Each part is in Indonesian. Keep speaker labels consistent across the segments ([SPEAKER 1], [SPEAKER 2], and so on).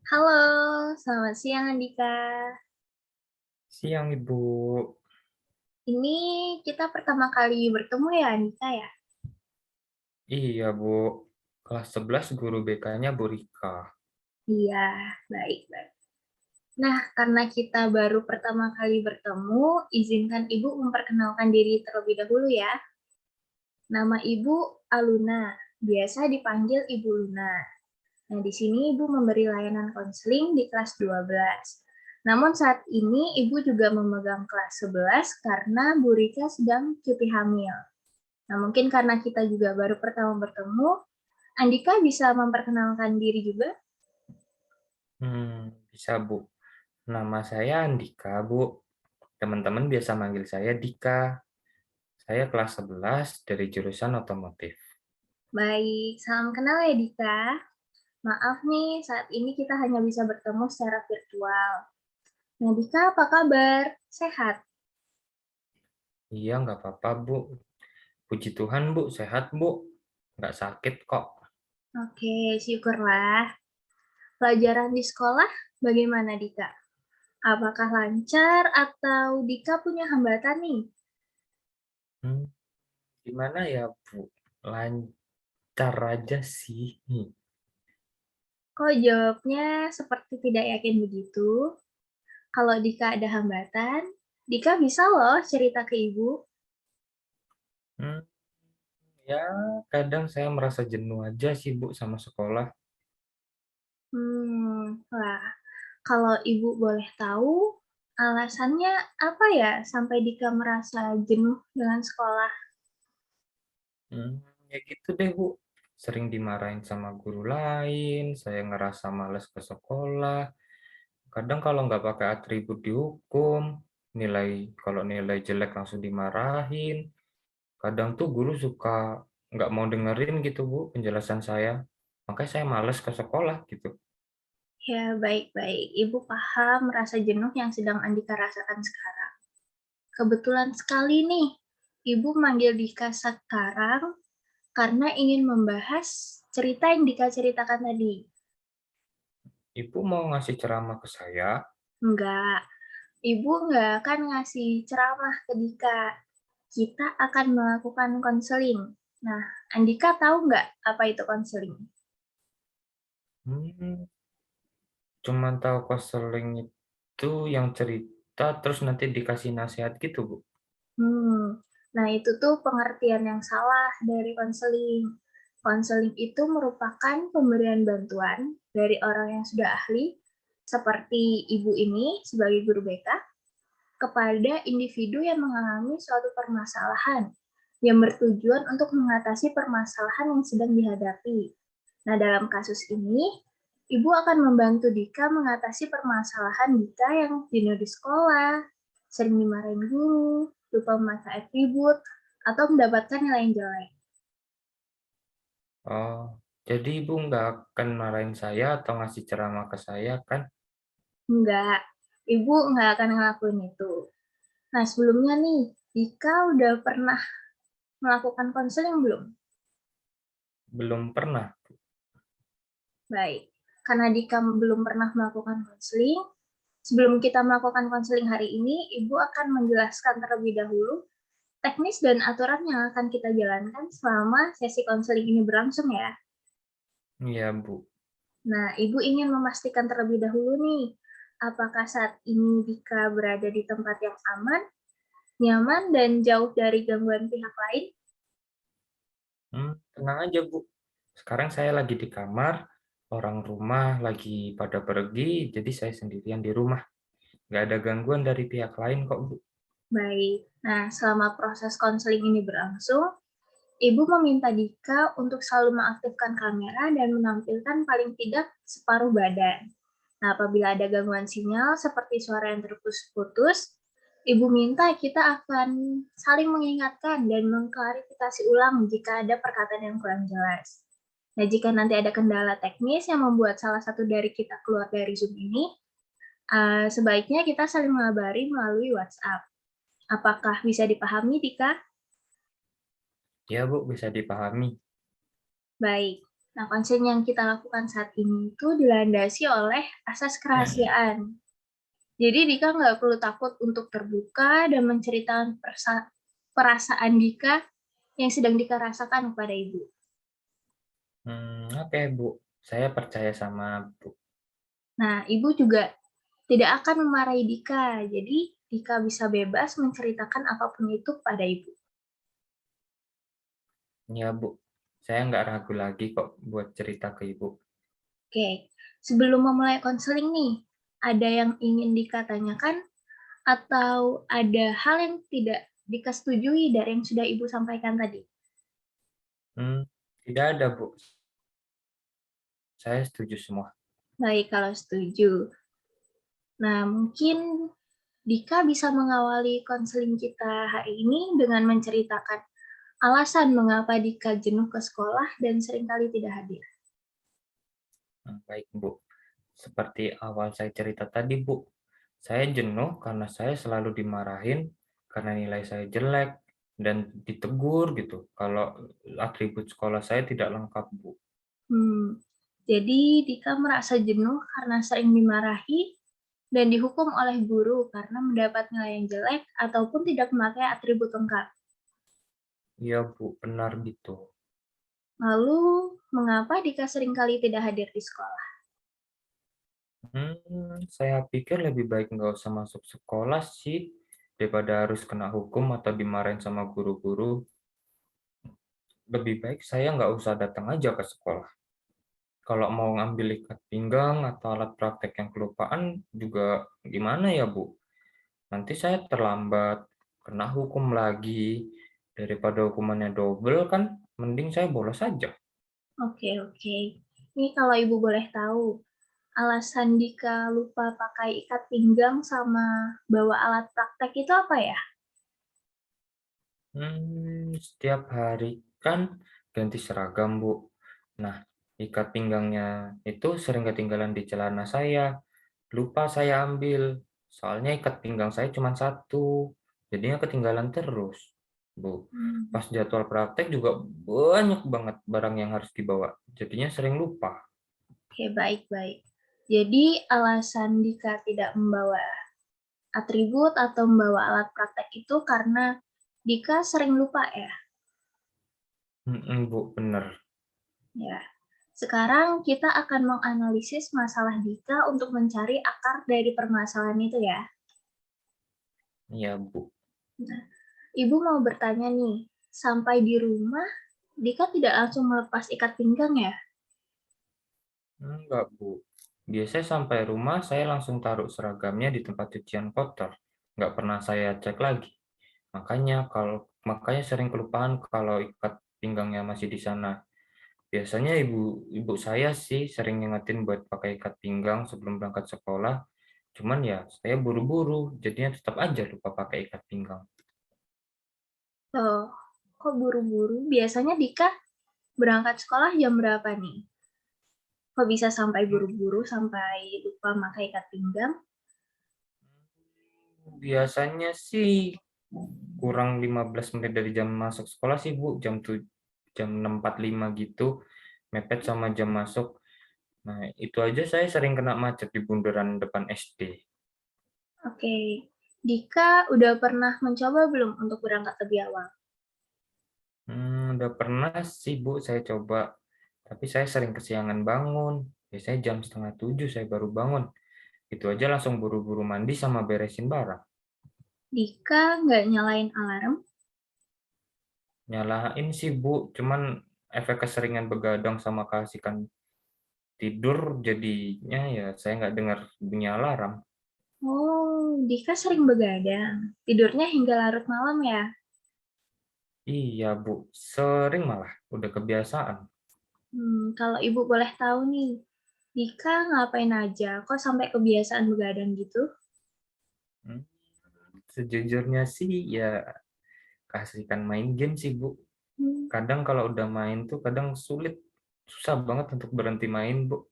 [SPEAKER 1] Halo, selamat siang Andika.
[SPEAKER 2] Siang, Ibu.
[SPEAKER 1] Ini kita pertama kali bertemu ya Andika ya?
[SPEAKER 2] Iya, Bu. Kelas 11 guru BK-nya Bu Rika.
[SPEAKER 1] Iya, baik, baik. Nah, karena kita baru pertama kali bertemu, izinkan Ibu memperkenalkan diri terlebih dahulu ya. Nama Ibu Aluna, biasa dipanggil Ibu Luna. Nah, di sini Ibu memberi layanan konseling di kelas 12. Namun saat ini Ibu juga memegang kelas 11 karena Bu Rika sedang cuti hamil. Nah, mungkin karena kita juga baru pertama bertemu, Andika bisa memperkenalkan diri juga?
[SPEAKER 2] Bisa, Bu. Nama saya Andika, Bu. Teman-teman biasa manggil saya Dika. Saya kelas 11 dari jurusan otomotif.
[SPEAKER 1] Baik, salam kenal ya Dika. Maaf nih, saat ini kita hanya bisa bertemu secara virtual. Nah Dika, apa kabar? Sehat?
[SPEAKER 2] Iya, nggak apa-apa, Bu. Puji Tuhan, Bu. Sehat, Bu. Nggak sakit kok.
[SPEAKER 1] Oke, syukurlah. Pelajaran di sekolah bagaimana Dika? Apakah lancar atau Dika punya hambatan nih?
[SPEAKER 2] Hmm, Gimana ya, Bu? Lancar aja sih.
[SPEAKER 1] Kok jawabnya seperti tidak yakin begitu? Kalau Dika ada hambatan, Dika bisa loh cerita ke ibu.
[SPEAKER 2] Hmm, Ya, kadang saya merasa jenuh aja sih, Bu, sama sekolah.
[SPEAKER 1] Wah, kalau Ibu boleh tahu, alasannya apa ya sampai Dika merasa jenuh dengan sekolah?
[SPEAKER 2] Ya gitu deh, Bu. Sering dimarahin sama guru lain, saya ngerasa males ke sekolah. Kadang kalau nggak pakai atribut dihukum, kalau nilai jelek langsung dimarahin. Kadang tuh guru suka nggak mau dengerin gitu, Bu, penjelasan saya. Makanya saya males ke sekolah gitu.
[SPEAKER 1] Ya, baik-baik. Ibu paham rasa jenuh yang sedang Andika rasakan sekarang. Kebetulan sekali nih, Ibu manggil Dika sekarang karena ingin membahas cerita yang Dika ceritakan tadi.
[SPEAKER 2] Ibu mau ngasih ceramah ke saya.
[SPEAKER 1] Enggak, Ibu nggak akan ngasih ceramah ke Dika. Kita akan melakukan konseling. Nah, Andika tahu nggak apa itu konseling?
[SPEAKER 2] Hmm, Cuman tahu konseling itu yang cerita terus nanti dikasih nasihat gitu, Bu.
[SPEAKER 1] Nah itu tuh pengertian yang salah dari konseling. Konseling itu merupakan pemberian bantuan dari orang yang sudah ahli, seperti ibu ini sebagai guru BK, kepada individu yang mengalami suatu permasalahan yang bertujuan untuk mengatasi permasalahan yang sedang dihadapi. Nah, dalam kasus ini, Ibu akan membantu Dika mengatasi permasalahan Dika yang jenuh di sekolah, sering dimarahin guru, lupa memakai atribut, atau mendapatkan nilai yang jelek.
[SPEAKER 2] Oh, jadi Ibu nggak akan marahin saya atau ngasih ceramah ke saya kan?
[SPEAKER 1] Enggak, Ibu nggak akan ngelakuin itu. Nah, sebelumnya nih, Dika udah pernah melakukan konseling belum?
[SPEAKER 2] Belum pernah.
[SPEAKER 1] Baik, karena Dika belum pernah melakukan konseling, sebelum kita melakukan konseling hari ini, Ibu akan menjelaskan terlebih dahulu teknis dan aturan yang akan kita jalankan selama sesi konseling ini berlangsung ya.
[SPEAKER 2] Iya, Bu.
[SPEAKER 1] Nah, Ibu ingin memastikan terlebih dahulu nih, apakah saat ini Dika berada di tempat yang aman, nyaman, dan jauh dari gangguan pihak lain?
[SPEAKER 2] Tenang aja, Bu. Sekarang saya lagi di kamar, orang rumah lagi pada pergi, jadi saya sendirian di rumah. Nggak ada gangguan dari pihak lain kok, Bu.
[SPEAKER 1] Baik, nah selama proses konseling ini berlangsung, Ibu meminta Dika untuk selalu mengaktifkan kamera dan menampilkan paling tidak separuh badan. Nah, apabila ada gangguan sinyal seperti suara yang terputus-putus, Ibu minta kita akan saling mengingatkan dan mengklarifikasi ulang jika ada perkataan yang kurang jelas. Nah, jika nanti ada kendala teknis yang membuat salah satu dari kita keluar dari Zoom ini, sebaiknya kita saling mengabari melalui WhatsApp. Apakah bisa dipahami, Dika?
[SPEAKER 2] Ya, Bu, bisa dipahami.
[SPEAKER 1] Baik. Nah, konseling yang kita lakukan saat ini itu dilandasi oleh asas kerahasiaan. Jadi Dika nggak perlu takut untuk terbuka dan menceritakan perasaan Dika yang sedang Dika rasakan kepada ibu.
[SPEAKER 2] Oke, Bu. Saya percaya sama Bu.
[SPEAKER 1] Nah, ibu juga tidak akan memarahi Dika, jadi Dika bisa bebas menceritakan apapun itu pada ibu.
[SPEAKER 2] Ya, Bu. Saya nggak ragu lagi kok buat cerita ke Ibu.
[SPEAKER 1] Oke, sebelum memulai konseling nih, ada yang ingin Dika tanyakan atau ada hal yang tidak Dika setujui dari yang sudah ibu sampaikan tadi?
[SPEAKER 2] Hmm, Tidak ada, Bu. Saya setuju semua.
[SPEAKER 1] Baik, kalau setuju. Nah, mungkin Dika bisa mengawali konseling kita hari ini dengan menceritakan alasan mengapa Dika jenuh ke sekolah dan seringkali tidak hadir.
[SPEAKER 2] Baik, Bu. Seperti awal saya cerita tadi, Bu. Saya jenuh karena saya selalu dimarahin karena nilai saya jelek dan ditegur gitu kalau atribut sekolah saya tidak lengkap, Bu.
[SPEAKER 1] Jadi Dika merasa jenuh karena sering dimarahi dan dihukum oleh guru karena mendapat nilai yang jelek ataupun tidak memakai atribut lengkap.
[SPEAKER 2] Iya, Bu, benar gitu.
[SPEAKER 1] Lalu, mengapa Dika seringkali tidak hadir di sekolah?
[SPEAKER 2] Saya pikir lebih baik nggak usah masuk sekolah sih, daripada harus kena hukum atau dimarahin sama guru-guru. Lebih baik saya nggak usah datang aja ke sekolah. Kalau mau ngambil ikat pinggang atau alat praktek yang kelupaan juga gimana ya, Bu? Nanti saya terlambat, kena hukum lagi. Daripada hukumannya double kan, mending saya bolos aja.
[SPEAKER 1] Oke, oke. Ini kalau Ibu boleh tahu, alasan Dika lupa pakai ikat pinggang sama bawa alat praktek itu apa ya?
[SPEAKER 2] Setiap hari kan ganti seragam, Bu. Nah, ikat pinggangnya itu sering ketinggalan di celana saya. Lupa saya ambil. Soalnya ikat pinggang saya cuma satu. Jadinya ketinggalan terus, Bu.
[SPEAKER 1] Hmm,
[SPEAKER 2] Pas jadwal praktek juga banyak banget barang yang harus dibawa. Jadinya sering lupa.
[SPEAKER 1] oke, baik-baik. Jadi alasan Dika tidak membawa atribut atau membawa alat praktek itu karena Dika sering lupa ya?
[SPEAKER 2] Bu, bener.
[SPEAKER 1] Ya. Sekarang kita akan menganalisis masalah Dika untuk mencari akar dari permasalahan itu ya.
[SPEAKER 2] Iya, Bu.
[SPEAKER 1] Nah, Ibu mau bertanya nih, sampai di rumah Dika tidak langsung melepas ikat pinggang ya?
[SPEAKER 2] Enggak, Bu. Biasanya sampai rumah saya langsung taruh seragamnya di tempat cucian kotor. Nggak pernah saya cek lagi. Makanya sering kelupaan kalau ikat pinggangnya masih di sana. Biasanya ibu ibu saya sih sering ngingetin buat pakai ikat pinggang sebelum berangkat sekolah. Cuman ya saya buru-buru, jadinya tetap aja lupa pakai ikat pinggang.
[SPEAKER 1] Loh, kok buru-buru? Biasanya Dika berangkat sekolah jam berapa nih? Kok bisa sampai buru-buru sampai lupa pakai ikat pinggang?
[SPEAKER 2] Biasanya sih kurang 15 menit dari jam masuk sekolah sih, Bu. Jam 6.45 gitu, mepet sama jam masuk. Nah, itu aja saya sering kena macet di bundaran depan SD.
[SPEAKER 1] Oke, Dika udah pernah mencoba belum untuk berangkat lebih awal?
[SPEAKER 2] Udah pernah sih, Bu, saya coba. Tapi saya sering kesiangan bangun. Biasanya jam setengah 7 saya baru bangun. Itu aja langsung buru-buru mandi sama beresin barang.
[SPEAKER 1] Dika nggak nyalain alarm?
[SPEAKER 2] Nyalain sih, Bu, cuman efek keseringan begadang sama keasikan tidur jadinya ya saya nggak dengar bunyi alarm.
[SPEAKER 1] Oh, Dika sering begadang. Tidurnya hingga larut malam ya?
[SPEAKER 2] Iya, Bu, sering malah, udah kebiasaan.
[SPEAKER 1] Kalau ibu boleh tahu nih, Dika ngapain aja kok sampai kebiasaan begadang gitu?
[SPEAKER 2] Hmm, Sejujurnya sih ya keasikan main game sih, Bu.
[SPEAKER 1] Hmm,
[SPEAKER 2] Kadang kalau udah main tuh kadang susah banget untuk berhenti main, Bu.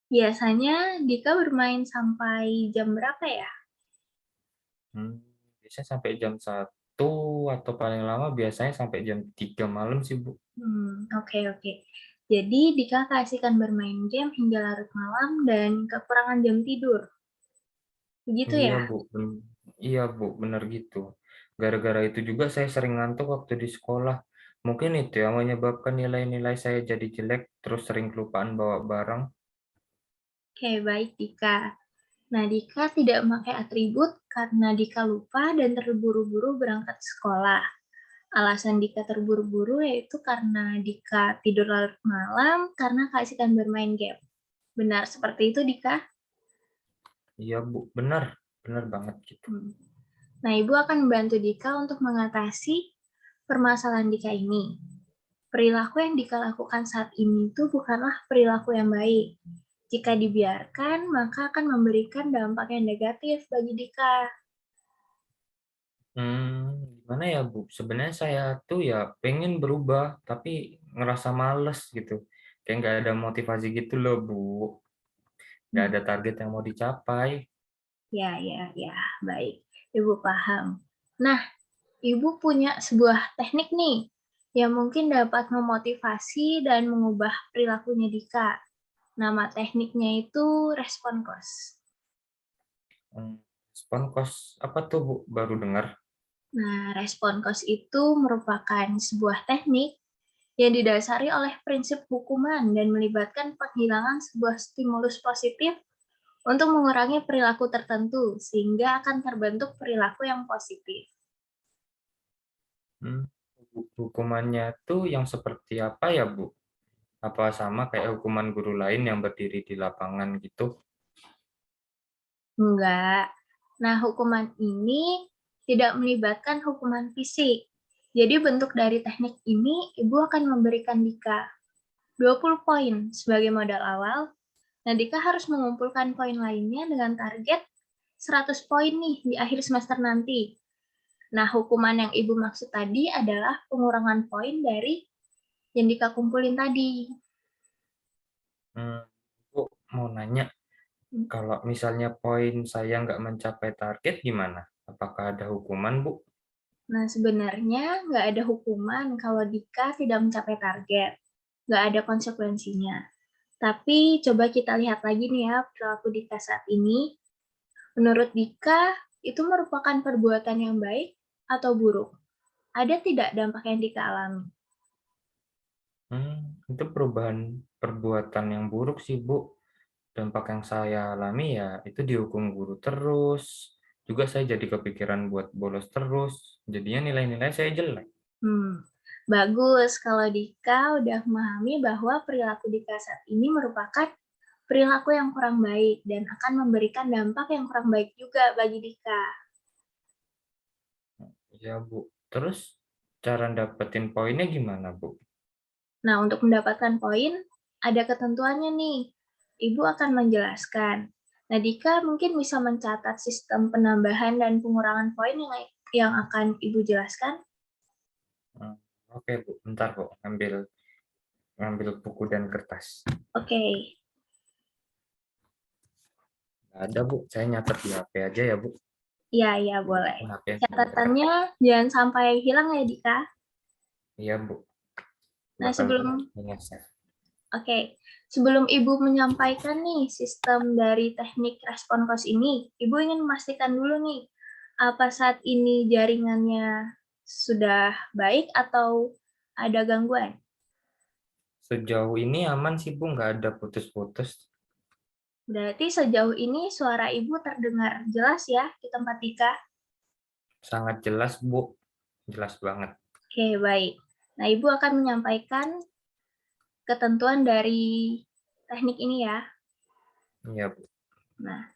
[SPEAKER 1] Biasanya Dika bermain sampai jam berapa ya?
[SPEAKER 2] Hmm, Biasanya sampai jam 1 atau paling lama biasanya sampai jam 3 malam sih, Bu.
[SPEAKER 1] Oke, oke. Jadi Dika keasikan bermain game hingga larut malam dan kekurangan jam tidur. Begitu
[SPEAKER 2] Iya,
[SPEAKER 1] ya?
[SPEAKER 2] Bu. Iya, Bu, benar gitu. Gara-gara itu juga saya sering ngantuk waktu di sekolah. Mungkin itu yang menyebabkan nilai-nilai saya jadi jelek, terus sering kelupaan bawa barang.
[SPEAKER 1] Oke, baik Dika. Nah, Dika tidak memakai atribut karena Dika lupa dan terburu-buru berangkat sekolah. Alasan Dika terburu-buru yaitu karena Dika tidur larut malam karena keasikan bermain game. Benar seperti itu, Dika?
[SPEAKER 2] Iya, Bu, benar. Benar banget gitu.
[SPEAKER 1] Hmm. Nah, Ibu akan membantu Dika untuk mengatasi permasalahan Dika ini. Perilaku yang Dika lakukan saat ini itu bukanlah perilaku yang baik. Jika dibiarkan, maka akan memberikan dampak yang negatif bagi Dika.
[SPEAKER 2] Gimana ya, Bu? Sebenarnya saya tuh ya pengen berubah, tapi ngerasa males gitu. Kayak nggak ada motivasi gitu loh, Bu. Nggak
[SPEAKER 1] Hmm.
[SPEAKER 2] ada target yang mau dicapai.
[SPEAKER 1] Ya, baik. Ibu paham. Nah, Ibu punya sebuah teknik nih yang mungkin dapat memotivasi dan mengubah perilakunya Dika. Nama tekniknya itu respon cost.
[SPEAKER 2] Hmm, Respon kos apa tuh, Bu? Baru dengar.
[SPEAKER 1] Nah, respon cost itu merupakan sebuah teknik yang didasari oleh prinsip hukuman dan melibatkan penghilangan sebuah stimulus positif untuk mengurangi perilaku tertentu, sehingga akan terbentuk perilaku yang positif.
[SPEAKER 2] Hmm, Hukumannya tuh yang seperti apa ya, Bu? Apa sama kayak hukuman guru lain yang berdiri di lapangan gitu?
[SPEAKER 1] Enggak. Nah, hukuman ini tidak melibatkan hukuman fisik. Jadi bentuk dari teknik ini, Ibu akan memberikan Dika 20 poin sebagai modal awal. Nah, Dika harus mengumpulkan poin lainnya dengan target 100 poin nih di akhir semester nanti. Nah, hukuman yang Ibu maksud tadi adalah pengurangan poin dari yang Dika kumpulin tadi.
[SPEAKER 2] Hmm, Bu, mau nanya, kalau misalnya poin saya nggak mencapai target gimana? Apakah ada hukuman, Bu?
[SPEAKER 1] Nah, sebenarnya nggak ada hukuman kalau Dika tidak mencapai target. Nggak ada konsekuensinya. Tapi coba kita lihat lagi nih ya perilaku Dika saat ini. Menurut Dika, itu merupakan perbuatan yang baik atau buruk? Ada tidak dampak yang Dika alami?
[SPEAKER 2] Itu perubahan perbuatan yang buruk sih, Bu. Dampak yang saya alami ya itu dihukum guru terus. Juga saya jadi kepikiran buat bolos terus. Jadinya nilai-nilai saya jelek.
[SPEAKER 1] Bagus kalau Dika udah memahami bahwa perilaku Dika saat ini merupakan perilaku yang kurang baik dan akan memberikan dampak yang kurang baik juga bagi Dika.
[SPEAKER 2] Ya, Bu. Terus cara dapetin poinnya gimana, Bu?
[SPEAKER 1] Nah, untuk mendapatkan poin, ada ketentuannya nih. Ibu akan menjelaskan. Nah, Dika mungkin bisa mencatat sistem penambahan dan pengurangan poin yang akan Ibu jelaskan.
[SPEAKER 2] Hmm, Oke, Bu. Bentar, Bu. Ngambil ngambil buku dan kertas.
[SPEAKER 1] Oke,
[SPEAKER 2] Nggak ada, Bu. Saya nyatet di HP aja ya, Bu.
[SPEAKER 1] ya, boleh.
[SPEAKER 2] HP nggak ada kertas.
[SPEAKER 1] Catatannya jangan sampai hilang ya, Dika.
[SPEAKER 2] Iya, Bu.
[SPEAKER 1] Nah,
[SPEAKER 2] Bakal ini saya.
[SPEAKER 1] oke, sebelum Ibu menyampaikan nih sistem dari teknik respon cost ini, Ibu ingin memastikan dulu nih, apa saat ini jaringannya sudah baik atau ada gangguan?
[SPEAKER 2] Sejauh ini aman sih, Bu. Nggak ada putus-putus.
[SPEAKER 1] Berarti sejauh ini suara Ibu terdengar jelas ya di tempat Dika?
[SPEAKER 2] Sangat jelas, Bu. Jelas banget.
[SPEAKER 1] Oke, baik. Nah, Ibu akan menyampaikan ketentuan dari teknik ini ya.
[SPEAKER 2] Iya, Bu.
[SPEAKER 1] Nah,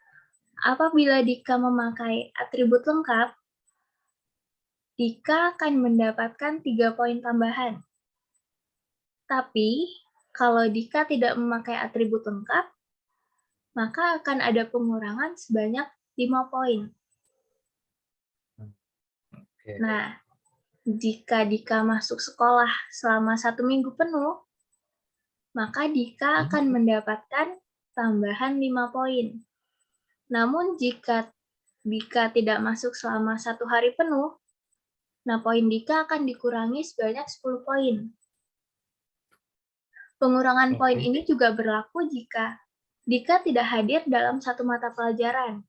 [SPEAKER 1] apabila Dika memakai atribut lengkap, Dika akan mendapatkan 3 poin tambahan. Tapi, kalau Dika tidak memakai atribut lengkap, maka akan ada pengurangan sebanyak 5 poin.
[SPEAKER 2] Oke.
[SPEAKER 1] Nah, jika Dika masuk sekolah selama 1 minggu penuh, maka Dika
[SPEAKER 2] Hmm?
[SPEAKER 1] akan mendapatkan tambahan 5 poin. Namun jika Dika tidak masuk selama 1 hari penuh, nah poin Dika akan dikurangi sebanyak 10 poin. Pengurangan poin
[SPEAKER 2] Oke.
[SPEAKER 1] ini juga berlaku jika Dika tidak hadir dalam satu mata pelajaran.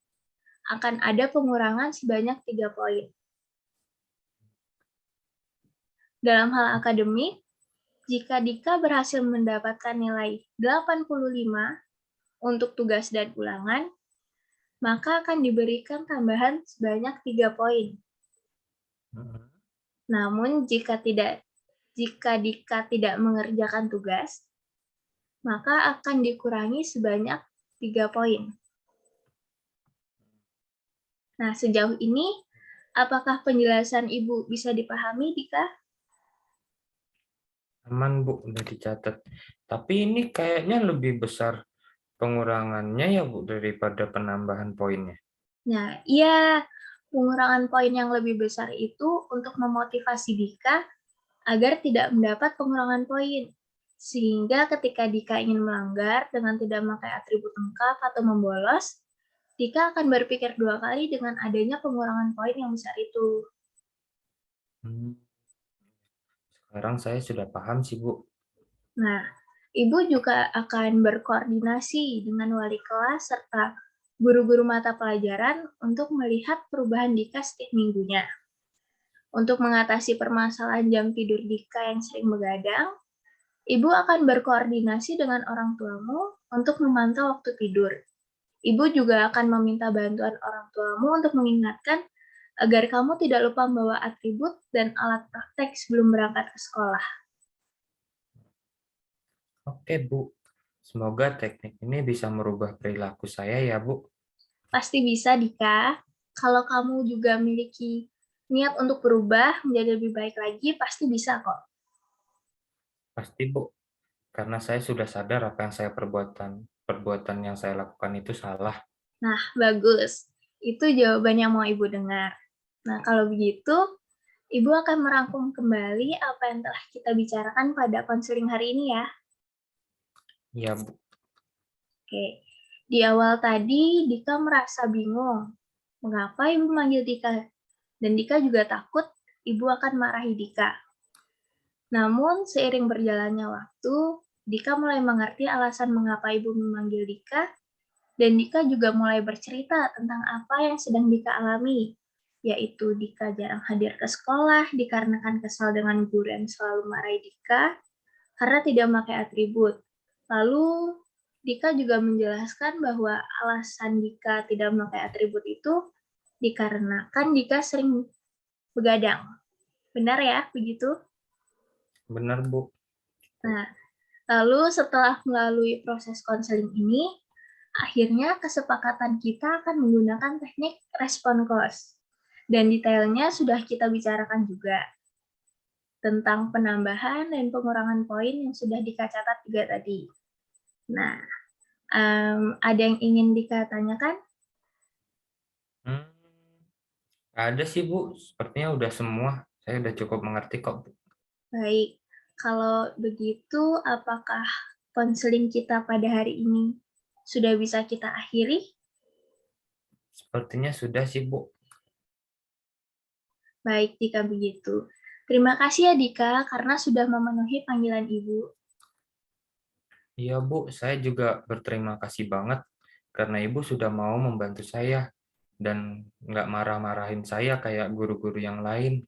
[SPEAKER 1] Akan ada pengurangan sebanyak 3 poin. Dalam hal akademik, jika Dika berhasil mendapatkan nilai 85 untuk tugas dan ulangan, maka akan diberikan tambahan sebanyak 3 poin.
[SPEAKER 2] Mhm.
[SPEAKER 1] Namun jika Dika tidak mengerjakan tugas, maka akan dikurangi sebanyak 3 poin. Nah, sejauh ini, apakah penjelasan Ibu bisa dipahami, Dika?
[SPEAKER 2] Aman, Bu, udah dicatat. Tapi ini kayaknya lebih besar pengurangannya ya, Bu, daripada penambahan poinnya.
[SPEAKER 1] Nah, iya, pengurangan poin yang lebih besar itu untuk memotivasi Dika agar tidak mendapat pengurangan poin. Sehingga ketika Dika ingin melanggar dengan tidak memakai atribut lengkap atau membolos, Dika akan berpikir 2 kali dengan adanya pengurangan poin yang besar itu.
[SPEAKER 2] Hmm, Sekarang saya sudah paham sih, Bu.
[SPEAKER 1] Nah, Ibu juga akan berkoordinasi dengan wali kelas serta guru-guru mata pelajaran untuk melihat perubahan Dika setiap minggunya. Untuk mengatasi permasalahan jam tidur Dika yang sering begadang, Ibu akan berkoordinasi dengan orang tuamu untuk memantau waktu tidur. Ibu juga akan meminta bantuan orang tuamu untuk mengingatkan agar kamu tidak lupa membawa atribut dan alat praktek sebelum berangkat ke sekolah.
[SPEAKER 2] Oke, Bu. Semoga teknik ini bisa merubah perilaku saya ya, Bu.
[SPEAKER 1] Pasti bisa, Dika. Kalau kamu juga memiliki niat untuk berubah menjadi lebih baik lagi, pasti bisa kok.
[SPEAKER 2] Pasti, Bu. Karena saya sudah sadar apa yang saya perbuatan yang saya lakukan itu salah.
[SPEAKER 1] Nah, bagus. Itu jawaban yang mau Ibu dengar. Nah, kalau begitu, Ibu akan merangkum kembali apa yang telah kita bicarakan pada konseling hari ini ya.
[SPEAKER 2] Iya, Bu.
[SPEAKER 1] Oke. Di awal tadi, Dika merasa bingung. Mengapa Ibu manggil Dika? Dan Dika juga takut Ibu akan marahi Dika. Namun, seiring berjalannya waktu, Dika mulai mengerti alasan mengapa Ibu memanggil Dika, dan Dika juga mulai bercerita tentang apa yang sedang Dika alami, yaitu Dika jarang hadir ke sekolah dikarenakan kesal dengan guru yang selalu marahi Dika karena tidak memakai atribut. Lalu, Dika juga menjelaskan bahwa alasan Dika tidak memakai atribut itu dikarenakan Dika sering begadang. Benar ya, begitu?
[SPEAKER 2] Benar, Bu.
[SPEAKER 1] Nah, lalu setelah melalui proses konseling ini, akhirnya kesepakatan kita akan menggunakan teknik respon course. Dan detailnya sudah kita bicarakan juga tentang penambahan dan pengurangan poin yang sudah Dika catat juga tadi. Nah, ada yang ingin Dika tanyakan?
[SPEAKER 2] Hmm, ada sih, Bu. Sepertinya udah semua. Saya udah cukup mengerti kok, Bu.
[SPEAKER 1] Baik, kalau begitu apakah konseling kita pada hari ini sudah bisa kita akhiri?
[SPEAKER 2] Sepertinya sudah sih, Bu.
[SPEAKER 1] Baik, jika begitu. Terima kasih ya Dika, karena sudah memenuhi panggilan Ibu.
[SPEAKER 2] Iya, Bu. Saya juga berterima kasih banget karena Ibu sudah mau membantu saya dan nggak marah-marahin saya kayak guru-guru yang lain.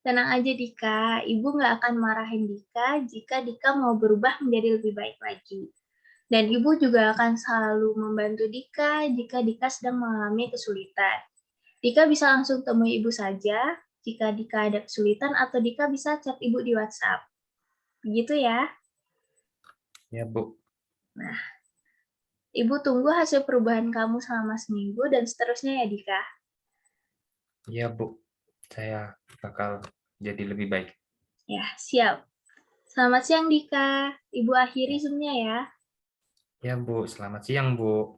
[SPEAKER 1] Tenang aja Dika, Ibu nggak akan marahin Dika jika Dika mau berubah menjadi lebih baik lagi. Dan Ibu juga akan selalu membantu Dika jika Dika sedang mengalami kesulitan. Dika bisa langsung temui Ibu saja jika Dika ada kesulitan atau Dika bisa chat Ibu di WhatsApp. Begitu ya.
[SPEAKER 2] Ya, Bu.
[SPEAKER 1] Nah, Ibu tunggu hasil perubahan kamu selama seminggu dan seterusnya ya Dika.
[SPEAKER 2] Iya, Bu. Saya bakal jadi lebih baik.
[SPEAKER 1] Ya, siap. Selamat siang Dika. Ibu akhiri
[SPEAKER 2] Ya,
[SPEAKER 1] Zoom-nya ya.
[SPEAKER 2] ya, Bu. Selamat siang, Bu.